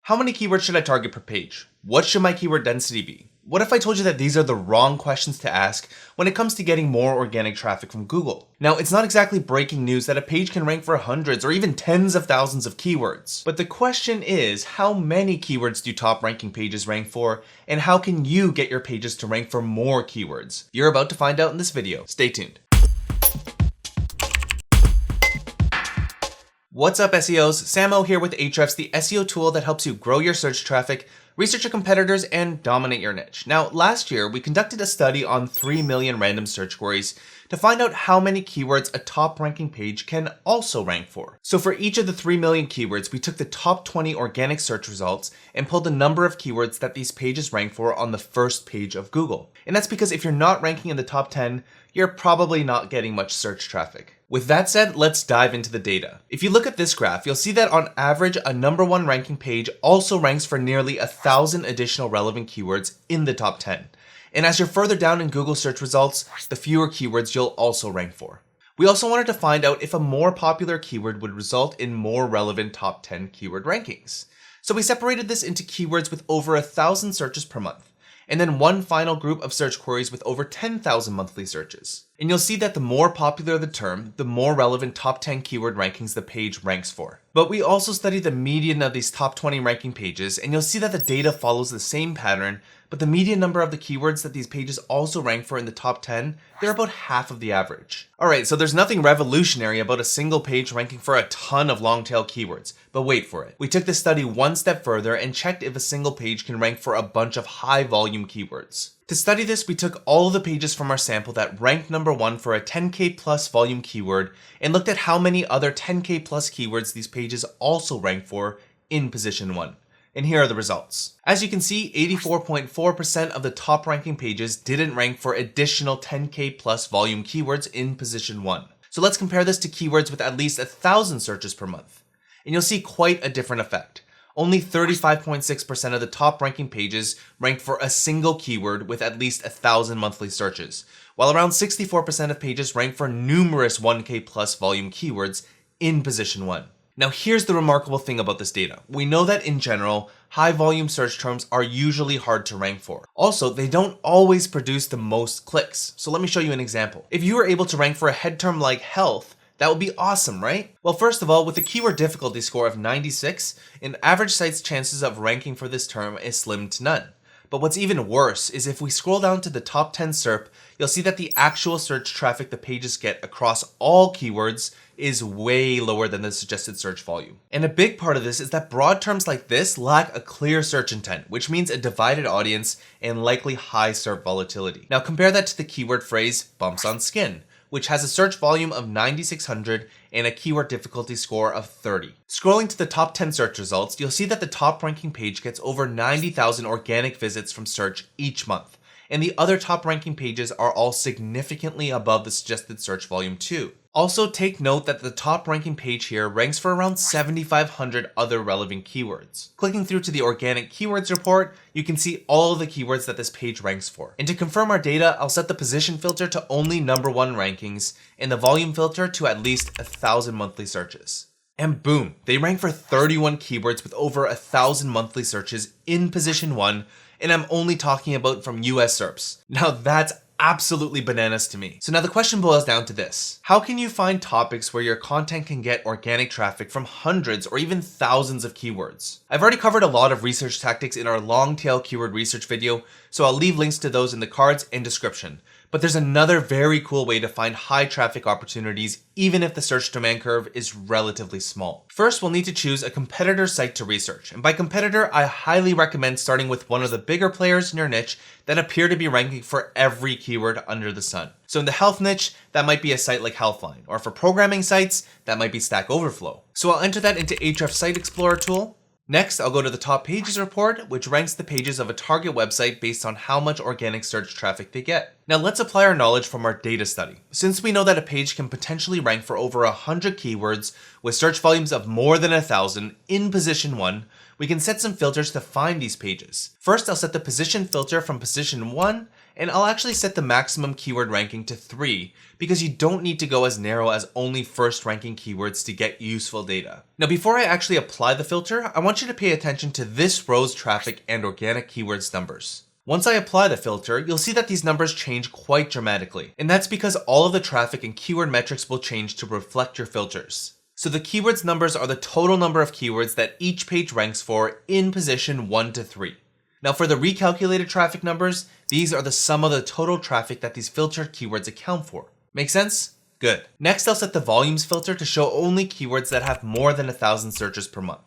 How many keywords should I target per page? What should my keyword density be? What if I told you that these are the wrong questions to ask when it comes to getting more organic traffic from Google? Now, it's not exactly breaking news that a page can rank for hundreds or even tens of thousands of keywords. But the question is, how many keywords do top ranking pages rank for, and how can you get your pages to rank for more keywords? You're about to find out in this video. Stay tuned. What's up, SEOs? Samo here with Ahrefs, the SEO tool that helps you grow your search traffic, research your competitors, and dominate your niche. Now, last year, we conducted a study on 3 million random search queries to find out how many keywords a top ranking page can also rank for. So for each of the 3 million keywords, we took the top 20 organic search results and pulled the number of keywords that these pages rank for on the first page of Google. And that's because if you're not ranking in the top 10, you're probably not getting much search traffic. With that said, let's dive into the data. If you look at this graph, you'll see that on average, a number 1 ranking page also ranks for nearly 1,000 additional relevant keywords in the top 10. And as you're further down in Google search results, the fewer keywords you'll also rank for. We also wanted to find out if a more popular keyword would result in more relevant top 10 keyword rankings. So we separated this into keywords with over 1,000 searches per month, and then one final group of search queries with over 10,000 monthly searches. And you'll see that the more popular the term, the more relevant top 10 keyword rankings the page ranks for. But we also studied the median of these top 20 ranking pages, and you'll see that the data follows the same pattern, but the median number of the keywords that these pages also rank for in the top 10, they're about half of the average. Alright, so there's nothing revolutionary about a single page ranking for a ton of long tail keywords, but wait for it. We took this study one step further and checked if a single page can rank for a bunch of high volume keywords. To study this, we took all of the pages from our sample that ranked number 1 for a 10K plus volume keyword and looked at how many other 10K plus keywords these pages also rank for in position 1. And here are the results. As you can see, 84.4% of the top ranking pages didn't rank for additional 10K plus volume keywords in position 1. So let's compare this to keywords with at least 1,000 searches per month. And you'll see quite a different effect. Only 35.6% of the top ranking pages ranked for a single keyword with at least 1,000 monthly searches, while around 64% of pages ranked for numerous 1K plus volume keywords in position 1. Now here's the remarkable thing about this data. We know that in general, high volume search terms are usually hard to rank for. Also, they don't always produce the most clicks. So let me show you an example. If you were able to rank for a head term like health, that would be awesome, right? Well, first of all, with a keyword difficulty score of 96, an average site's chances of ranking for this term is slim to none. But what's even worse is if we scroll down to the top 10 SERP, you'll see that the actual search traffic the pages get across all keywords is way lower than the suggested search volume. And a big part of this is that broad terms like this lack a clear search intent, which means a divided audience and likely high SERP volatility. Now compare that to the keyword phrase bumps on skin, which has a search volume of 9,600 and a keyword difficulty score of 30. Scrolling to the top 10 search results, you'll see that the top ranking page gets over 90,000 organic visits from search each month, and the other top ranking pages are all significantly above the suggested search volume too. Also, take note that the top ranking page here ranks for around 7,500 other relevant keywords. Clicking through to the organic keywords report, you can see all of the keywords that this page ranks for. And to confirm our data, I'll set the position filter to only number 1 rankings and the volume filter to at least 1,000 monthly searches. And boom, they rank for 31 keywords with over 1,000 monthly searches in position 1, and I'm only talking about from US SERPs. Now that's absolutely bananas to me. So now the question boils down to this. How can you find topics where your content can get organic traffic from hundreds or even thousands of keywords? I've already covered a lot of research tactics in our long tail keyword research video, so I'll leave links to those in the cards and description. But there's another very cool way to find high traffic opportunities even if the search demand curve is relatively small. First, we'll need to choose a competitor site to research. And by competitor, I highly recommend starting with one of the bigger players in your niche that appear to be ranking for every keyword under the sun. So in the health niche, that might be a site like Healthline, or for programming sites, that might be Stack Overflow. So I'll enter that into Ahrefs Site Explorer tool. Next, I'll go to the top pages report, which ranks the pages of a target website based on how much organic search traffic they get. Now let's apply our knowledge from our data study. Since we know that a page can potentially rank for over 100 keywords with search volumes of more than 1,000 in position 1, we can set some filters to find these pages. First, I'll set the position filter from position 1, and I'll actually set the maximum keyword ranking to 3, because you don't need to go as narrow as only first ranking keywords to get useful data. Now before I actually apply the filter, I want you to pay attention to this row's traffic and organic keywords numbers. Once I apply the filter, you'll see that these numbers change quite dramatically, and that's because all of the traffic and keyword metrics will change to reflect your filters. So the keywords numbers are the total number of keywords that each page ranks for in position 1 to 3. Now for the recalculated traffic numbers, these are the sum of the total traffic that these filtered keywords account for. Make sense? Good. Next, I'll set the volumes filter to show only keywords that have more than 1,000 searches per month.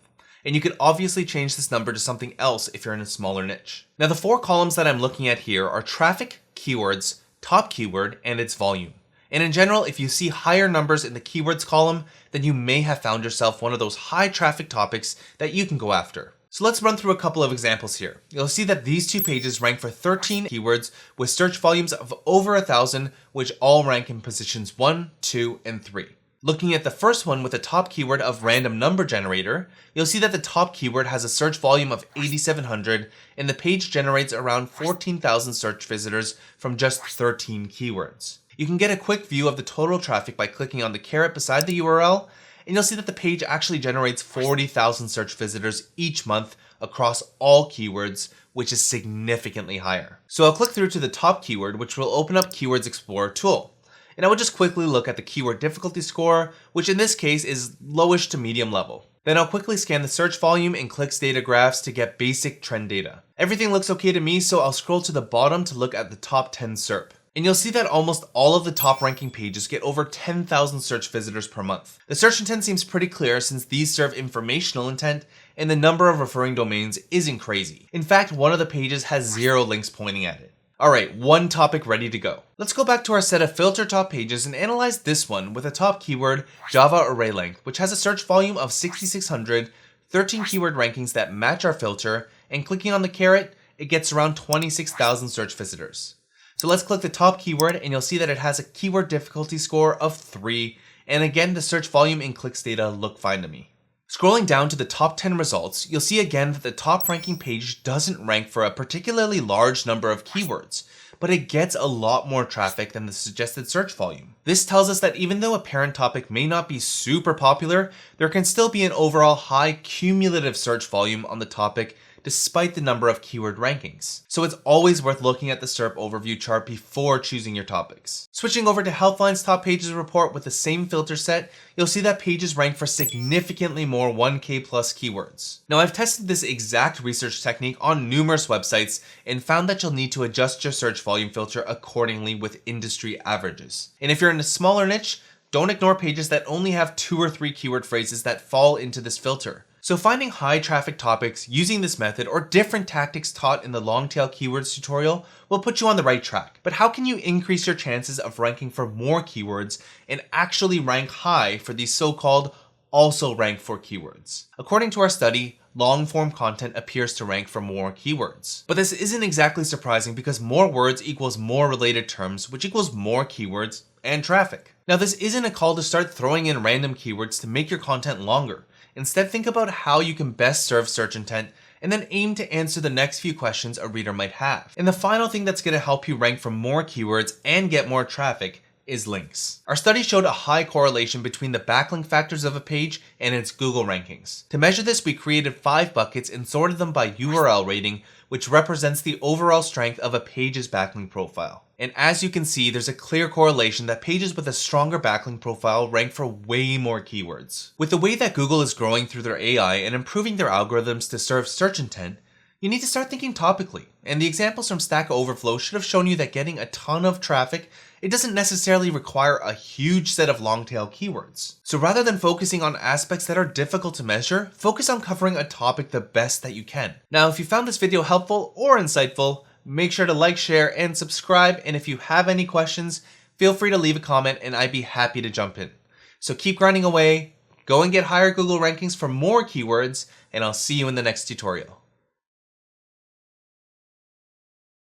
And you could obviously change this number to something else if you're in a smaller niche. Now the 4 columns that I'm looking at here are traffic, keywords, top keyword, and its volume. And in general, if you see higher numbers in the keywords column, then you may have found yourself one of those high traffic topics that you can go after. So let's run through a couple of examples here. You'll see that these 2 pages rank for 13 keywords with search volumes of over 1,000, which all rank in positions 1, 2, and 3. Looking at the first one with the top keyword of random number generator, you'll see that the top keyword has a search volume of 8,700 and the page generates around 14,000 search visitors from just 13 keywords. You can get a quick view of the total traffic by clicking on the caret beside the URL, and you'll see that the page actually generates 40,000 search visitors each month across all keywords, which is significantly higher. So I'll click through to the top keyword, which will open up Keywords Explorer tool. And I will just quickly look at the keyword difficulty score, which in this case is lowish to medium level. Then I'll quickly scan the search volume and clicks data graphs to get basic trend data. Everything looks okay to me, so I'll scroll to the bottom to look at the top 10 SERP. And you'll see that almost all of the top ranking pages get over 10,000 search visitors per month. The search intent seems pretty clear since these serve informational intent and the number of referring domains isn't crazy. In fact, one of the pages has 0 links pointing at it. Alright, one topic ready to go. Let's go back to our set of filter top pages and analyze this one with a top keyword Java array length, which has a search volume of 6,600, 13 keyword rankings that match our filter, and clicking on the caret, it gets around 26,000 search visitors. So let's click the top keyword and you'll see that it has a keyword difficulty score of 3, and again the search volume and clicks data look fine to me. Scrolling down to the top 10 results, you'll see again that the top ranking page doesn't rank for a particularly large number of keywords, but it gets a lot more traffic than the suggested search volume. This tells us that even though a parent topic may not be super popular, there can still be an overall high cumulative search volume on the topic despite the number of keyword rankings. So it's always worth looking at the SERP overview chart before choosing your topics. Switching over to Healthline's top pages report with the same filter set, you'll see that pages rank for significantly more 1K plus keywords. Now I've tested this exact research technique on numerous websites and found that you'll need to adjust your search volume filter accordingly with industry averages. And if you're in a smaller niche, don't ignore pages that only have 2 or 3 keyword phrases that fall into this filter. So finding high traffic topics using this method or different tactics taught in the long tail keywords tutorial will put you on the right track. But how can you increase your chances of ranking for more keywords and actually rank high for these so-called also rank for keywords? According to our study, long form content appears to rank for more keywords. But this isn't exactly surprising because more words equals more related terms, which equals more keywords and traffic. Now this isn't a call to start throwing in random keywords to make your content longer. Instead, think about how you can best serve search intent and then aim to answer the next few questions a reader might have. And the final thing that's going to help you rank for more keywords and get more traffic is links. Our study showed a high correlation between the backlink factors of a page and its Google rankings. To measure this, we created 5 buckets and sorted them by URL rating, which represents the overall strength of a page's backlink profile. And as you can see, there's a clear correlation that pages with a stronger backlink profile rank for way more keywords. With the way that Google is growing through their AI and improving their algorithms to serve search intent, you need to start thinking topically. And the examples from Stack Overflow should have shown you that getting a ton of traffic, it doesn't necessarily require a huge set of long tail keywords. So rather than focusing on aspects that are difficult to measure, focus on covering a topic the best that you can. Now, if you found this video helpful or insightful, make sure to like, share, and subscribe. And if you have any questions, feel free to leave a comment and I'd be happy to jump in. So keep grinding away, go and get higher Google rankings for more keywords, and I'll see you in the next tutorial.